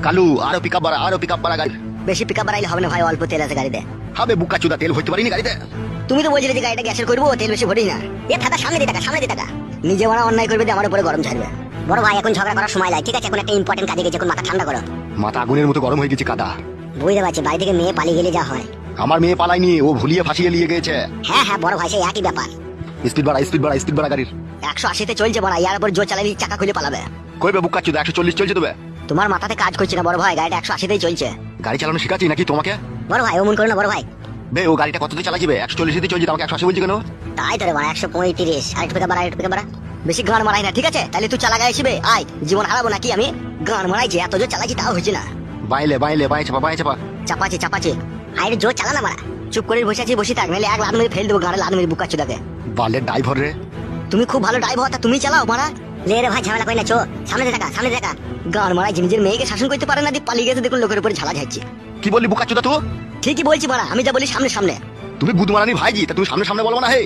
কালু আরো পিকআপ বাড়া গাড়ি। বেশি পিকআপ বাড়াইলে হবে না ভাই, অল্প তেল আছে গাড়িতে। হবে বুকা চুদা, তেল ভরতে পারিনি গাড়িতে। তুমি তো বলছিলে যে গাড়িটা গ্যাসের করবো, তেল বেশি ভরি না। এ থাকা সামনে দিয়ে টাকা, সামনে দিয়ে টাকা। নিজে মারা অন্যায় করবে দিয়ে আমার উপরে গরম ছাড়বে। বড় ভাই এখন ঝগড়া করার সময় লাগে, ঠিক আছে? এখন একটা ইম্পর্টেন্ট কাজে গেছে, এখন মাথা ঠান্ডা করো। মাথা আগুনের মতো গরম হয়ে গেছে কাদা। বুঝতে পারছি, বাড়ি থেকে মেয়ে পালিয়ে গেলে যা হয়। আমার মেয়ে পালায়নি, ও ভুলিয়ে ফাঁসিয়ে নিয়ে গেছে। হ্যাঁ হ্যাঁ বড় ভাই, সেই একই ব্যাপার। স্পিড বাড়া গাড়ির। 180-তে চলছে বড়, ইয়ার উপর জোর চালালে চাকা খুলে পালাবে। কইবে বুকা চুদা 140 চলছে তবে। তোমার মাথাতে কাজ করছে না বড় ভাই, গাড়িটা 180-তেই চলছে। গাড়ি চালানো শিখাচ্ছি নাকি তোমাকে? বড় ভাই অমন করো না বড় ভাই। বে ও গাড়িটা কততে চালাছিবে? 140 চলছে, আমাকে 180 বলছি কেন? তাই তো রে বড়, 135। আরেকটু পিকআপ বাড়া, আরেকটু পিকআপ বাড়া। বেশি গান মারাই না, ঠিক আছে? তাহলে তুই চালা গায়ে আসবে, আয় জীবন হারাবো নাকি আমি? গান মারাইছি, এত জোর চালাচ্ছি তাও হচ্ছে না। বাইলে চাপা। চাপাচ্ছি। আরে জোর চালা না মারা। চুপ করে বসে আছি, বসে থাক, নাহলে এক লাদ মেরে ফেল দেবো গাড়ি, লাদ মেরে বুকা চুদাকে। বালের ড্রাইভার রে। তুমি খুব ভালো ড্রাইভার, তা তুমি চালাও মারা। লে রে ভাই, ঝামেলা কই না, চো সামনে দেখা। গান মারাই নিজের মেয়েকে শাসন করতে পারে না, দিয়ে পালিয়ে গেছে, দেখুন লোকের উপরে ঝালা যাচ্ছে। কি বললি বুকা চুদা তুই? ঠিকই বলছি মারা, আমি যা বলি সামনে। তুমি গুদমারানি ভাইজি, তা তুমি সামনে বলবো না হে।